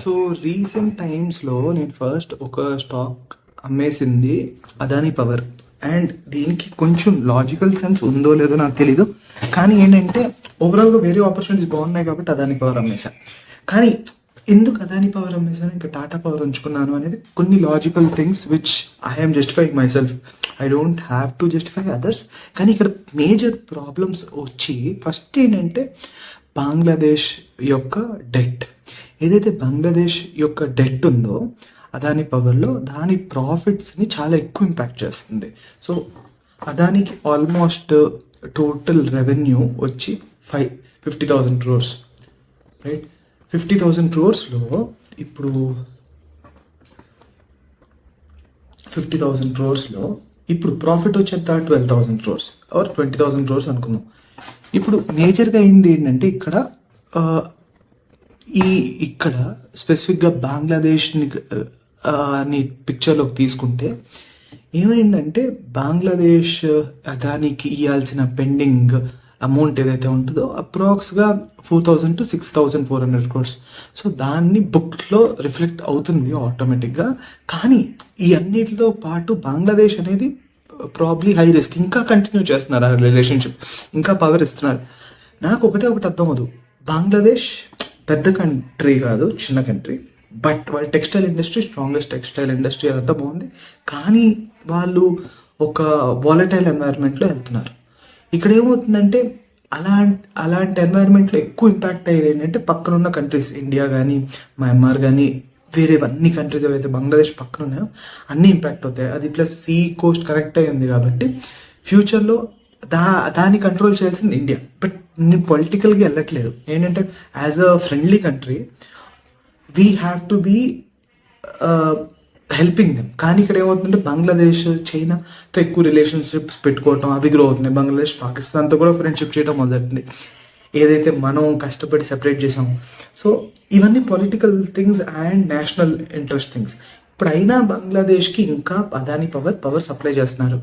So recent టైమ్స్లో నేను first ఒక స్టాక్ అమ్మేసింది అదానీ పవర్. అండ్ దీనికి కొంచెం లాజికల్ సెన్స్ ఉందో లేదో నాకు తెలీదు, కానీ ఏంటంటే ఓవరాల్గా వేరే ఆపర్చునిటీస్ బాగున్నాయి కాబట్టి అదానీ పవర్ అమ్మేశాను. కానీ ఎందుకు అదానీ పవర్ అమ్మేశాను, ఇంకా టాటా పవర్ ఉంచుకున్నాను అనేది కొన్ని logical things which I'm justifying my self. I don't have to justify others. కానీ ఇక్కడ మేజర్ ప్రాబ్లమ్స్ వచ్చి ఫస్ట్ ఏంటంటే బంగ్లాదేశ్ యొక్క డెట్. ఏదైతే బంగ్లాదేశ్ యొక్క డెట్ ఉందో అదానీ పవర్లో దాని ప్రాఫిట్స్ని చాలా ఎక్కువ ఇంపాక్ట్ చేస్తుంది. సో అదానికి ఆల్మోస్ట్ టోటల్ రెవెన్యూ వచ్చి 50,000 crores, రైట్? 50,000 crores ఇప్పుడు 50,000 crores ఇప్పుడు ప్రాఫిట్ వచ్చేంత 12,000 crores ఆర్ 20,000 crores అనుకుందాం. ఇప్పుడు మేజర్గా అయింది ఏంటంటే ఇక్కడ స్పెసిఫిక్గా బంగ్లాదేశ్ని ని పిక్చర్లోకి తీసుకుంటే ఏమైందంటే బంగ్లాదేశ్ అదానికి ఇవ్వాల్సిన పెండింగ్ అమౌంట్ ఏదైతే ఉంటుందో అప్రాక్స్గా 4,000 to 6,400 crores. సో దాన్ని బుక్లో రిఫ్లెక్ట్ అవుతుంది ఆటోమేటిక్గా. కానీ ఈ అన్నిటితో పాటు బంగ్లాదేశ్ అనేది ప్రాబ్లీ హై రిస్క్, ఇంకా కంటిన్యూ చేస్తున్నారు ఆ రిలేషన్షిప్, ఇంకా పవర్ ఇస్తున్నారు. నాకు ఒకటి అర్థం అవ్వదు, బంగ్లాదేశ్ పెద్ద కంట్రీ కాదు, చిన్న కంట్రీ, బట్ వాళ్ళ textile industry strongest textile industry, అదంతా బాగుంది. కానీ వాళ్ళు ఒక వాలటైల్ ఎన్వైర్న్మెంట్లో వెళ్తున్నారు. ఇక్కడ ఏమవుతుందంటే అలాంటి ఎన్వైర్న్మెంట్లో ఎక్కువ ఇంపాక్ట్ అయ్యేది ఏంటంటే పక్కన ఉన్న కంట్రీస్, ఇండియా కానీ మయన్మార్ కానీ వేరే అన్ని కంట్రీస్ ఏవైతే బంగ్లాదేశ్ పక్కన ఉన్నాయో అన్నీ ఇంపాక్ట్ అవుతాయి. అది ప్లస్ సీ కోస్ట్ కనెక్ట్ అయ్యింది కాబట్టి ఫ్యూచర్లో దాన్ని కంట్రోల్ చేయాల్సింది ఇండియా. బట్ నేను పొలిటికల్గా వెళ్ళట్లేదు, ఏంటంటే as a friendly country we have to be helping them. కానీ ఇక్కడ ఏమవుతుందంటే బంగ్లాదేశ్ చైనాతో ఎక్కువ రిలేషన్షిప్స్ పెట్టుకోవటం, అవి గ్రో అవుతున్నాయి. బంగ్లాదేశ్ పాకిస్తాన్తో కూడా ఫ్రెండ్షిప్ చేయడం మొదలైంది, ఏదైతే మనం కష్టపడి సెపరేట్ చేసాము. సో ఇవన్నీ political things and national interest things. ఇప్పుడు అయినా బంగ్లాదేశ్కి ఇంకా అదానీ పవర్ సప్లై చేస్తున్నారు.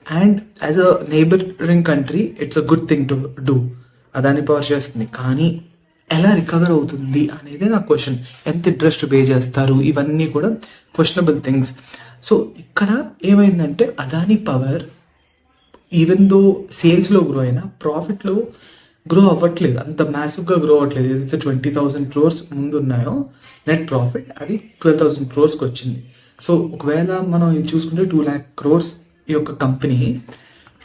And as a neighbouring country it's a good thing to do. Adani power చేస్తుంది, కానీ ఎలా రికవర్ అవుతుంది అనేదే నా క్వశ్చన్. ఎంత ఇంట్రెస్ట్ పే చేస్తారు, ఇవన్నీ కూడా క్వశ్చనబుల్ థింగ్స్. సో ఇక్కడ ఏమైందంటే అదానీ పవర్ ఈవెన్ దో సేల్స్లో గ్రో అయినా ప్రాఫిట్లో గ్రో అవ్వట్లేదు, అంత మ్యాసివ్గా గ్రో అవ్వట్లేదు. ఏదైతే 20,000 crores ముందు ఉన్నాయో నెట్ ప్రాఫిట్, అది 12,000 crores వచ్చింది. సో ఒకవేళ మనం ఇది చూసుకుంటే 2 lakh crores ఈ యొక్క కంపెనీ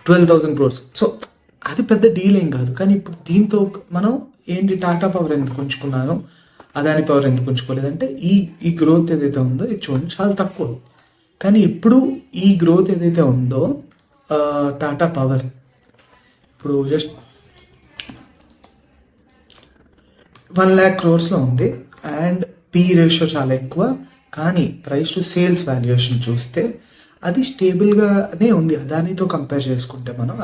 12,000 crores. సో అది పెద్ద డీల్ ఏం కాదు. కానీ ఇప్పుడు దీంతో మనం ఏంటి, టాటా పవర్ ఎందుకు ఉంచుకున్నాను, అదానీ పవర్ ఎందుకు ఉంచుకోలేదంటే ఈ గ్రోత్ ఏదైతే ఉందో ఇది చూడండి చాలా తక్కువ. కానీ ఇప్పుడు ఈ గ్రోత్ ఏదైతే ఉందో టాటా పవర్ ఇప్పుడు జస్ట్ 1 lakh crores ఉంది. అండ్ పీ రేషియో చాలా ఎక్కువ. కానీ ప్రైస్ టు సేల్స్ వాల్యుయేషన్ చూస్తే అది స్టేబుల్గానే ఉంది. అదానీతో కంపేర్ చేసుకుంటే మనం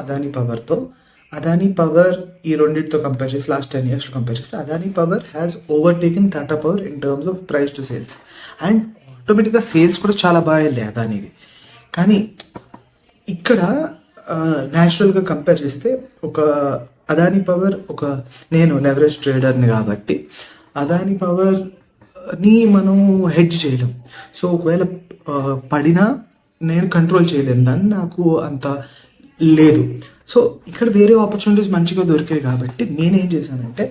అదానీ పవర్ ఈ రెండింటితో కంపేర్ చేసి లాస్ట్ 10 years కంపేర్ చేస్తే Adani power has overtaken Tata power in terms of price to sales. And ఆటోమేటిక్గా సేల్స్ కూడా చాలా బాగా వెళ్ళాయి అదానీవి. కానీ ఇక్కడ న్యాచురల్గా కంపేర్ చేస్తే అదానీ పవర్ నేను లెవరేజ్ ట్రేడర్ని కాబట్టి అదానీ పవర్ని మనం హెడ్జ్ చేయలేం. సో ఒకవేళ పడినా నేను కంట్రోల్ చేయలేను, దాన్ని నాకు అంత లేదు. సో ఇక్కడ వేరే ఆపర్చునిటీస్ మంచిగా దొరికాయి కాబట్టి నేనేం చేశానంటే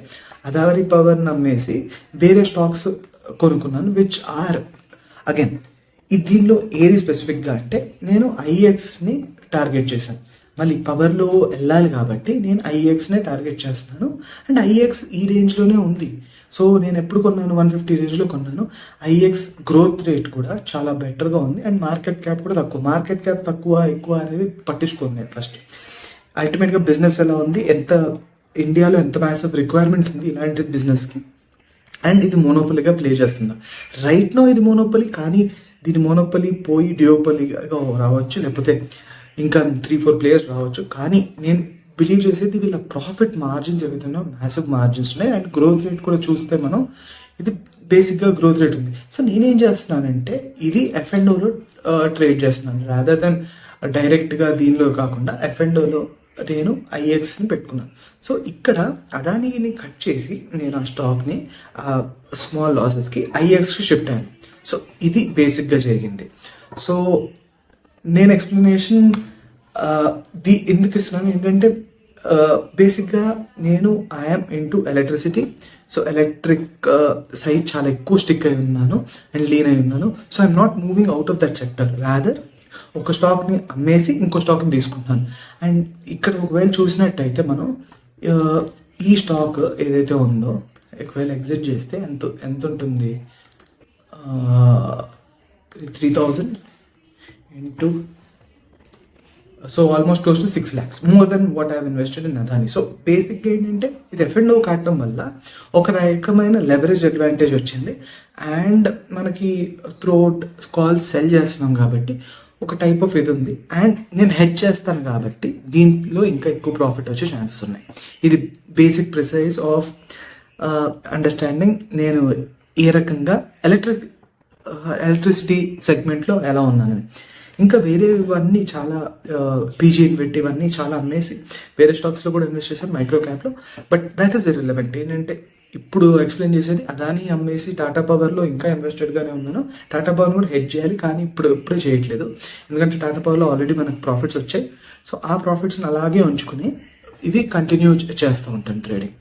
అదానీ పవర్ నమ్మేసి వేరే స్టాక్స్ కొనుక్కున్నాను, విచ్ ఆర్ అగైన్ దీనిలో ఏది స్పెసిఫిక్గా అంటే నేను ఐఎక్స్ని టార్గెట్ చేశాను. మళ్ళీ పవర్లో వెళ్ళాలి కాబట్టి నేను ఐఎక్స్నే టార్గెట్ చేస్తాను. అండ్ ఐఎక్స్ ఈ రేంజ్లోనే ఉంది. సో నేను ఎప్పుడు కొన్నాను, 150 రేంజ్లో కొన్నాను. ఐఎక్స్ గ్రోత్ రేట్ కూడా చాలా బెటర్గా ఉంది. అండ్ మార్కెట్ క్యాప్ కూడా తక్కువ. మార్కెట్ క్యాప్ తక్కువ ఎక్కువ అనేది పట్టించుకోండి నేను ఫస్ట్. అల్టిమేట్గా బిజినెస్ ఎలా ఉంది, ఇండియాలో ఎంత మ్యాసివ్ రిక్వైర్మెంట్ ఉంది ఇలాంటి బిజినెస్కి, అండ్ ఇది మోనోపలీగా ప్లే చేస్తుందా. రైట్ నో ఇది మోనోపలీ, కానీ దీని మోనోపలీ పోయి డియోపలీగా రావచ్చు, లేకపోతే ఇంకా 3-4 players రావచ్చు. కానీ నేను బిలీవ్ చేసేది వీళ్ళ ప్రాఫిట్ మార్జిన్స్ ఏవైతున్నాయో మ్యాసివ్ మార్జిన్స్ ఉన్నాయి. అండ్ గ్రోత్ రేట్ కూడా చూస్తే మనం ఇది బేసిక్గా గ్రోత్ రేట్ ఉంది. సో నేనేం చేస్తున్నానంటే ఇది F&Oలో ట్రేడ్ చేస్తున్నాను, రాదర్ దెన్ డైరెక్ట్గా దీనిలో కాకుండా F&Oలో నేను ఐఎక్స్ని పెట్టుకున్నాను. సో ఇక్కడ అదానీని కట్ చేసి నేను ఆ స్టాక్ని స్మాల్ లాసెస్కి ఐఎక్స్కి షిఫ్ట్ అయ్యాను. సో ఇది బేసిక్గా జరిగింది. సో నేను ఎక్స్ప్లెనేషన్ ఎందుకు ఇస్తున్నాను ఏంటంటే బేసిక్గా నేను I'm into electricity. So electric side చాలా ఎక్కువ స్టిక్ అయి ఉన్నాను అండ్ లీన్ అయి ఉన్నాను. So I'm not moving out of that sector, rather ఒక స్టాక్ని అమ్మేసి ఇంకో స్టాక్ని తీసుకుంటున్నాను. అండ్ ఇక్కడ ఒకవేళ చూసినట్టయితే మనం ఈ స్టాక్ ఏదైతే ఉందో ఒకవేళ ఎగ్జిట్ చేస్తే ఎంత ఉంటుంది, 3000 into, so almost close to 6 lakhs, more than what I have invested in Adani. So బేసిక్గా ఏంటంటే ఇది ఎఫ్&ఓ కావటం వల్ల ఒక రకమైన లెవరేజ్ అడ్వాంటేజ్ వచ్చింది. అండ్ మనకి త్రూఅవుట్ కాల్స్ సెల్ చేస్తున్నాం కాబట్టి ఒక టైప్ ఆఫ్ ఇది ఉంది. అండ్ నేను హెడ్ చేస్తాను కాబట్టి దీంట్లో ఇంకా ఎక్కువ ప్రాఫిట్ వచ్చే ఛాన్సెస్ ఉన్నాయి. ఇది బేసిక్ ప్రిసైజ్ ఆఫ్ అండర్స్టాండింగ్ నేను ఏ రకంగా ఎలక్ట్రిసిటీ సెగ్మెంట్లో ఎలా ఉన్నానని. ఇంకా వేరేవన్నీ చాలా పీజీ ఇన్వెట్ ఇవన్నీ చాలా అమ్మేసి వేరే స్టాక్స్లో కూడా ఇన్వెస్ట్ చేశాను మైక్రో క్యాప్లో. But that is irrelevant. ఏంటంటే ఇప్పుడు ఎక్స్ప్లెయిన్ చేసేది అదాని అమ్మేసి టాటా పవర్లో ఇంకా ఇన్వెస్టెడ్గానే ఉన్నాను. టాటా పవర్ని కూడా హెడ్ చేయాలి కానీ ఇప్పుడే చేయట్లేదు, ఎందుకంటే టాటా పవర్లో ఆల్రెడీ మనకు ప్రాఫిట్స్ వచ్చాయి. సో ఆ ప్రాఫిట్స్ని అలాగే ఉంచుకుని ఇవి కంటిన్యూ చేస్తూ ఉంటాను ట్రేడింగ్.